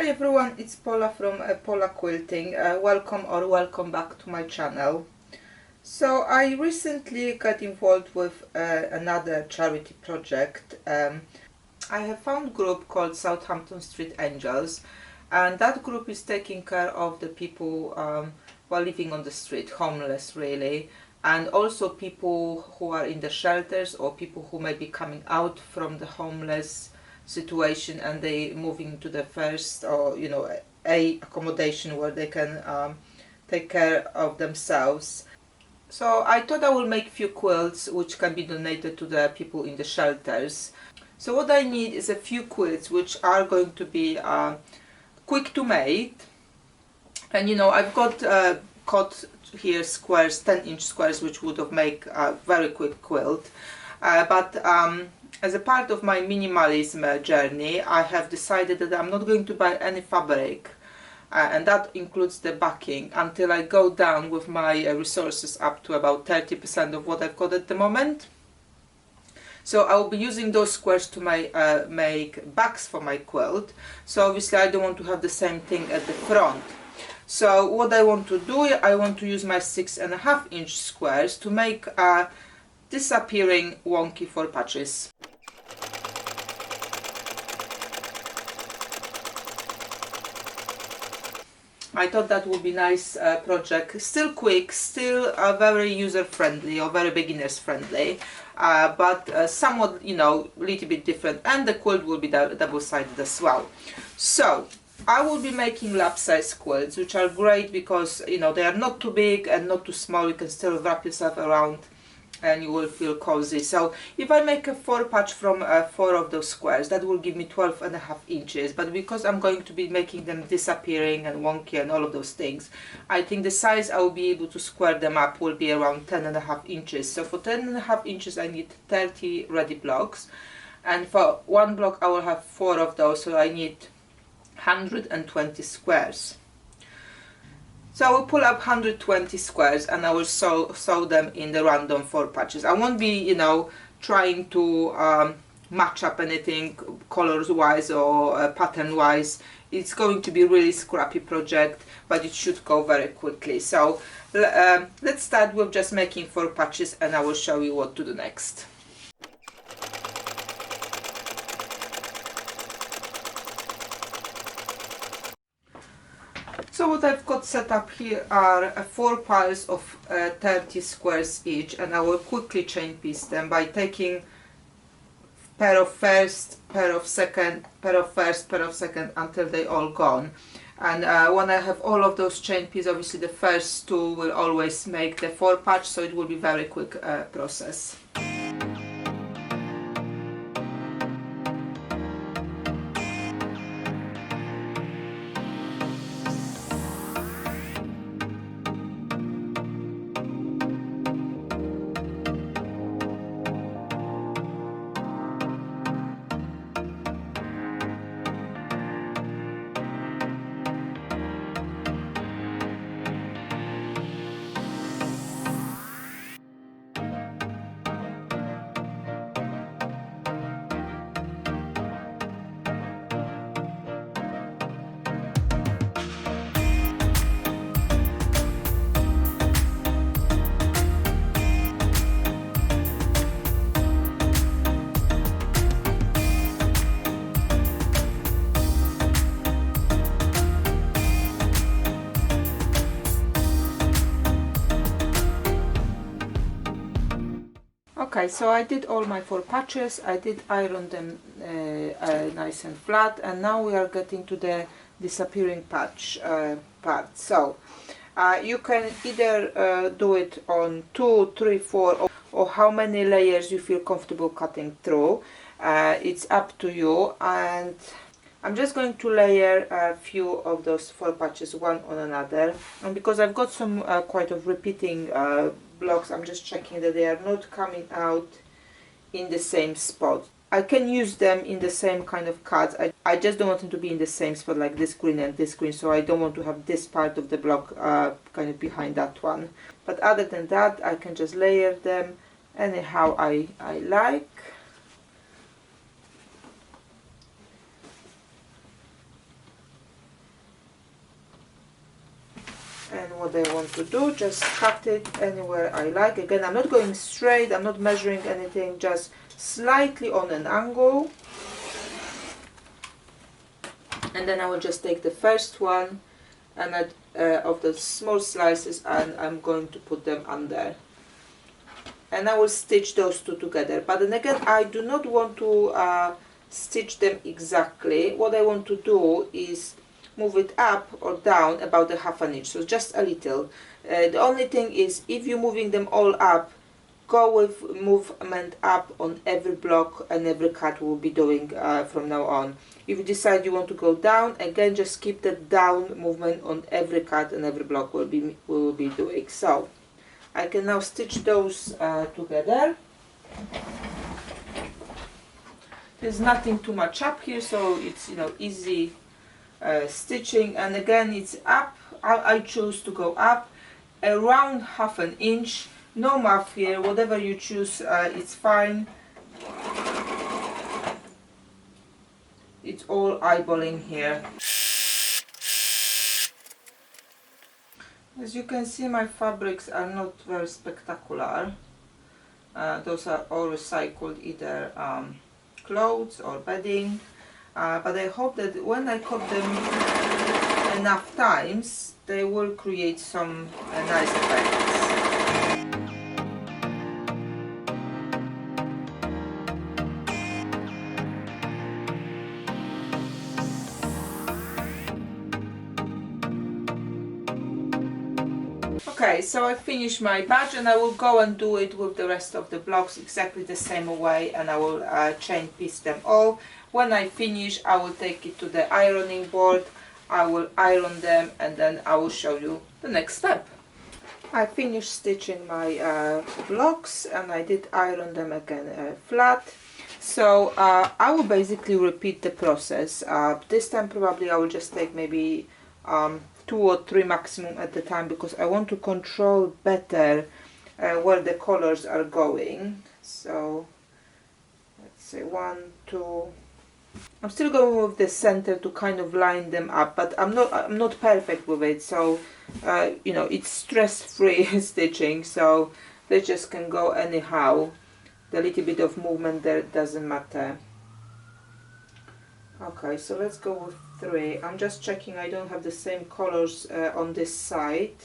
Hi everyone, it's Paula from Paula Quilting. Welcome back to my channel. So I recently got involved with another charity project. I have found a group called Southampton Street Angels, and that group is taking care of the people who are living on the street, homeless really, and also people who are in the shelters or people who may be coming out from the homeless situation and they moving to the first or a accommodation where they can take care of themselves. So I thought I will make few quilts which can be donated to the people in the shelters. So what I need is a few quilts which are going to be quick to make, and I've got cut here squares, 10-inch squares, which would have made a very quick quilt, but as a part of my minimalism journey, I have decided that I'm not going to buy any fabric, and that includes the backing, until I go down with my resources up to about 30% of what I've got at the moment. So I will be using those squares to make backs for my quilt. So obviously I don't want to have the same thing at the front. So what I want to do, I want to use my 6.5-inch squares to make disappearing wonky 4 patches. I thought that would be nice project, still quick, still very user friendly or very beginners friendly, but somewhat little bit different, and the quilt will be double-sided as well. So I will be making lap size quilts, which are great because they are not too big and not too small. You can still wrap yourself around and you will feel cozy. So if I make a 4 patch from 4 of those squares, that will give me 12.5 inches. But because I'm going to be making them disappearing and wonky and all of those things, I think the size I will be able to square them up will be around 10.5 inches. So for 10.5 inches I need 30 ready blocks, and for 1 block I will have 4 of those, so I need 120 squares. So I will pull up 120 squares and I will sew them in the random 4 patches. I won't be, trying to match up anything colors wise or pattern wise. It's going to be a really scrappy project, but it should go very quickly. So let's start with just making 4 patches and I will show you what to do next. So what I've got set up here are 4 piles of 30 squares each, and I will quickly chain piece them by taking pair of first, pair of second, pair of first, pair of second until they all gone. And when I have all of those chain pieces, obviously the first 2 will always make the 4 patch, so it will be very quick process. Okay, so I did all my 4 patches. I did iron them nice and flat, and now we are getting to the disappearing patch part. So you can either do it on 2, 3, 4, or how many layers you feel comfortable cutting through. It's up to you, and I'm just going to layer a few of those 4 patches one on another, and because I've got some quite of repeating blocks, I'm just checking that they are not coming out in the same spot. I can use them in the same kind of cuts. I just don't want them to be in the same spot, like this green and this green, so I don't want to have this part of the block kind of behind that one. But other than that, I can just layer them anyhow I like. And what I want to do, just cut it anywhere I like. Again, I'm not going straight, I'm not measuring anything, just slightly on an angle. And then I will just take the first one and of the small slices, and I'm going to put them under. And I will stitch those two together. But then again, I do not want to stitch them exactly. What I want to do is move it up or down about a half an inch, so just a little. The only thing is, if you're moving them all up, go with movement up on every block and every cut we'll be doing from now on. If you decide you want to go down, again just keep the down movement on every cut and every block we will be doing. So I can now stitch those together. There's nothing too much up here, so it's, you know, easy stitching. And again, it's up. I choose to go up around half an inch. No mark here, whatever you choose, it's fine. It's all eyeballing here. As you can see, my fabrics are not very spectacular. Those are all recycled, either clothes or bedding. But I hope that when I cut them enough times, they will create some nice effects. Okay, so I finished my batch, and I will go and do it with the rest of the blocks exactly the same way, and I will chain piece them all. When I finish, I will take it to the ironing board, I will iron them, and then I will show you the next step. I finished stitching my blocks, and I did iron them again flat. So I will basically repeat the process. This time probably I will just take maybe 2 or 3 maximum at the time, because I want to control better where the colors are going. So let's say 1, 2. I'm still going with the center to kind of line them up, but I'm not perfect with it. So you know, it's stress-free stitching, so they just can go anyhow. The little bit of movement there doesn't matter. Okay, so let's go with 3. I'm just checking I don't have the same colors on this side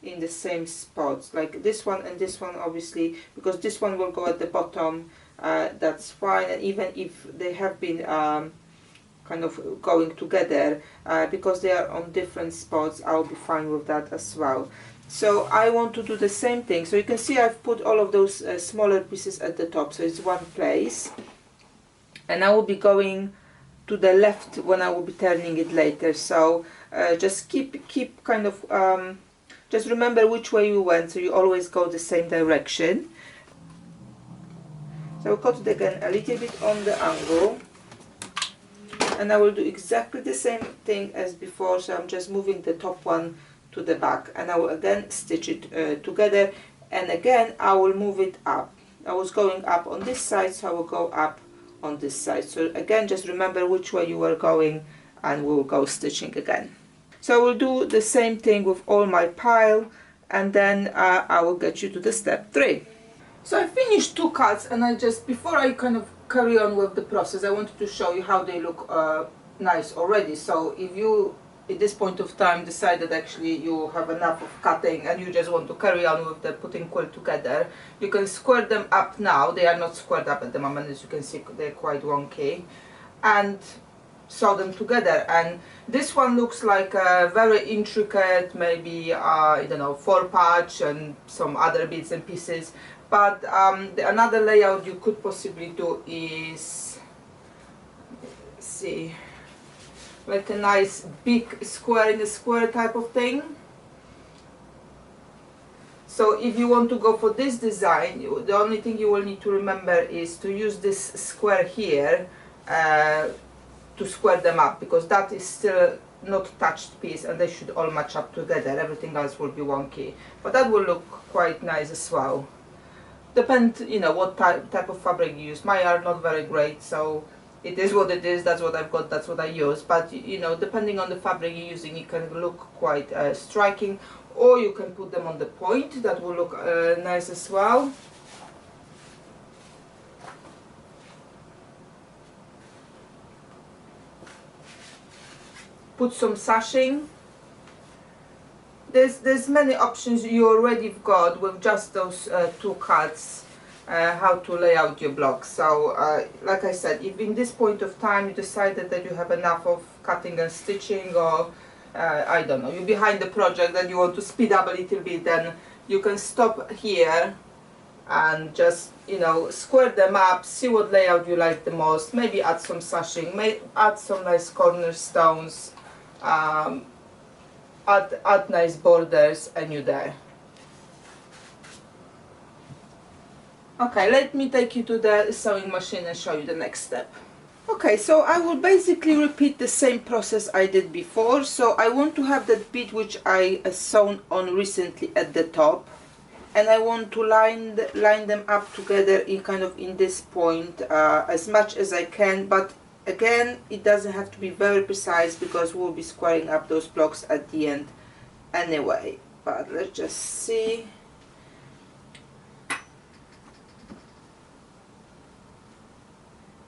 in the same spots, like this one and this one, obviously, because this one will go at the bottom. That's fine, and even if they have been kind of going together, because they are on different spots, I'll be fine with that as well. So I want to do the same thing. So you can see I've put all of those smaller pieces at the top, so it's one place, and I will be going to the left when I will be turning it later. So just keep kind of just remember which way you went, so you always go the same direction. So I'll cut it again a little bit on the angle, and I will do exactly the same thing as before. So I'm just moving the top one to the back, and I will again stitch it together, and again I will move it up. I was going up on this side, so I will go up on this side. So again, just remember which way you were going, and we'll go stitching again. So I will do the same thing with all my pile, and then I will get you to the step 3. So I finished 2 cuts, and I just, before I kind of carry on with the process, I wanted to show you how they look nice already. So if you at this point of time decide that actually you have enough of cutting and you just want to carry on with the putting quilt together, you can square them up now. They are not squared up at the moment, as you can see, they're quite wonky, and sew them together. And this one looks like a very intricate, maybe I don't know, 4-patch and some other bits and pieces. But another layout you could possibly do is, let's see, like a nice big square in a square type of thing. So if you want to go for this design, the only thing you will need to remember is to use this square here to square them up, because that is still not touched piece, and they should all match up together. Everything else will be wonky, but that will look quite nice as well. Depends, you know, what type of fabric you use. Mine are not very great, so it is what it is, that's what I've got, that's what I use. But you know, depending on the fabric you're using, it can look quite striking, or you can put them on the point, that will look nice as well. Put some sashing. There's many options you already got with just those two cuts, how to lay out your block. So like I said, if in this point of time you decided that you have enough of cutting and stitching, or I don't know, you're behind the project and you want to speed up a little bit, then you can stop here and just, you know, square them up, see what layout you like the most, maybe add some sashing, add some nice cornerstones, add nice borders, and you're there. Okay, let me take you to the sewing machine and show you the next step. Okay, so I will basically repeat the same process I did before. So I want to have that bit which I sewn on recently at the top, and I want to line them up together in kind of in this point as much as I can, but again, it doesn't have to be very precise because we'll be squaring up those blocks at the end anyway. But let's just see.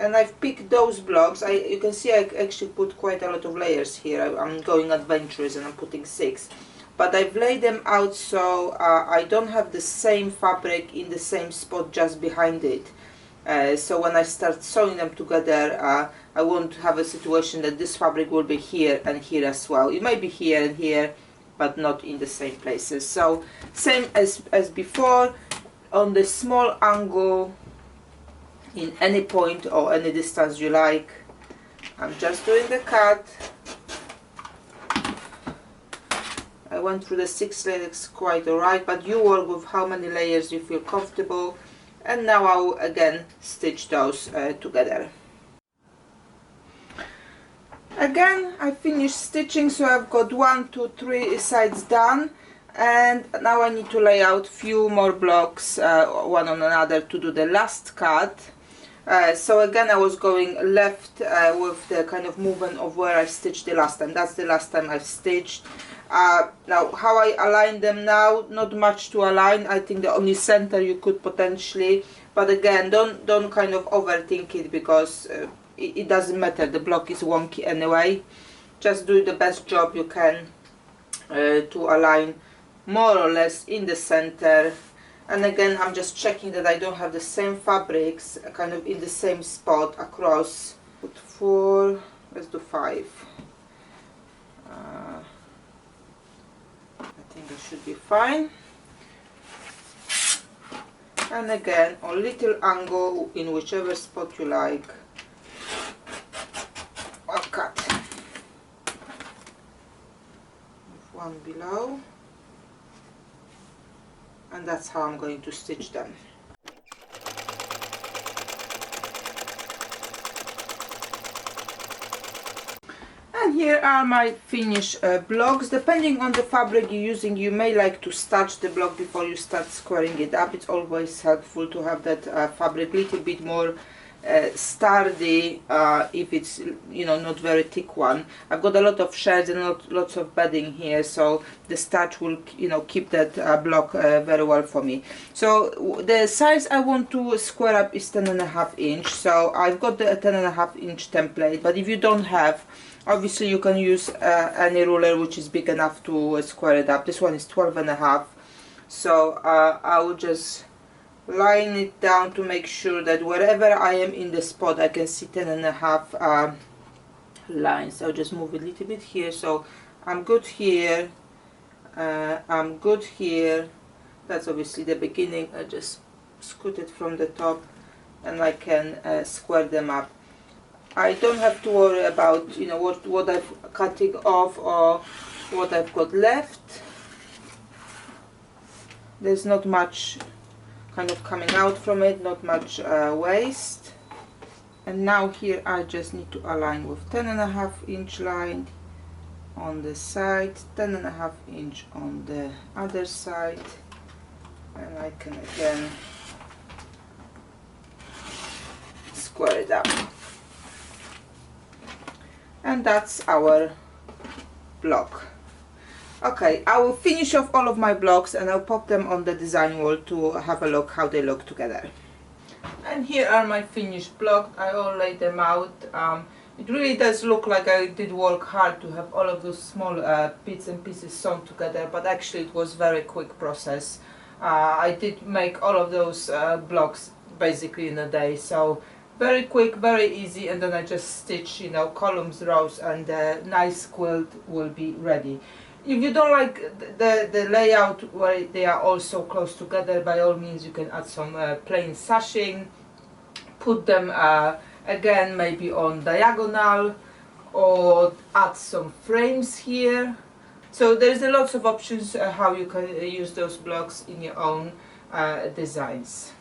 And I've picked those blocks. You can see I actually put quite a lot of layers here. I'm going adventurous and I'm putting 6. But I've laid them out so I don't have the same fabric in the same spot just behind it. So when I start sewing them together, I won't have a situation that this fabric will be here and here as well. It might be here and here, but not in the same places. So same as before, on the small angle, in any point or any distance you like. I'm just doing the cut. I went through the 6 layers quite alright, but you work with how many layers you feel comfortable. And now I'll again stitch those together. Again, I finished stitching, so I've got 1, 2, 3 sides done, and now I need to lay out few more blocks one on another to do the last cut. So again, I was going left with the kind of movement of where I stitched the last time. That's the last time I've stitched. Now how I align them now, not much to align. I think the only center you could potentially, but again, don't kind of overthink it, because it doesn't matter, the block is wonky anyway. Just do the best job you can to align more or less in the center. And again, I'm just checking that I don't have the same fabrics kind of in the same spot across. Put 4, let's do 5. I think it should be fine. And again, on little angle in whichever spot you like, I'll cut. With one below. And that's how I'm going to stitch them. And here are my finished blocks. Depending on the fabric you're using, you may like to starch the block before you start squaring it up. It's always helpful to have that fabric a little bit more sturdy if it's, you know, not very thick one. I've got a lot of shirts and lots of bedding here, so the starch will, you know, keep that block very well for me. So the size I want to square up is 10.5 inch. So I've got the 10.5 inch template, but if you don't have, obviously you can use any ruler which is big enough to square it up. This one is 12.5, so I will just line it down to make sure that wherever I am in the spot I can see 10.5 lines. I'll just move a little bit here, so I'm good here, I'm good here. That's obviously the beginning. I just scoot it from the top and I can square them up. I don't have to worry about, you know, what I've cutting off or what I've got left. There's not much kind of coming out from it, not much waste. And now here I just need to align with 10.5 inch line on the side, 10.5 inch on the other side, and I can again square it up. And that's our block. Okay, I will finish off all of my blocks and I'll pop them on the design wall to have a look how they look together. And here are my finished blocks. I all laid them out. It really does look like I did work hard to have all of those small bits and pieces sewn together, but actually it was very quick process. I did make all of those blocks basically in a day, so very quick, very easy, and then I just stitch, you know, columns, rows, and the nice quilt will be ready. If you don't like the layout where they are all so close together, by all means you can add some plain sashing, put them again maybe on diagonal, or add some frames here. So there's a lots of options how you can use those blocks in your own designs.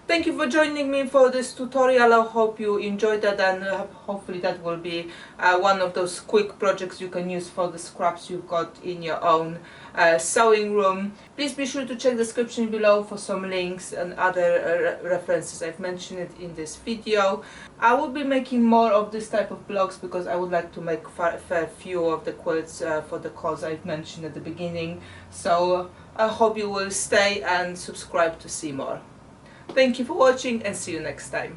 Thank you for joining me for this tutorial. I hope you enjoyed that, and hopefully that will be one of those quick projects you can use for the scraps you've got in your own sewing room. Please be sure to check the description below for some links and other references. I've mentioned it in this video. I will be making more of this type of blocks because I would like to make a fair few of the quilts for the cause I've mentioned at the beginning. So I hope you will stay and subscribe to see more. Thank you for watching and see you next time.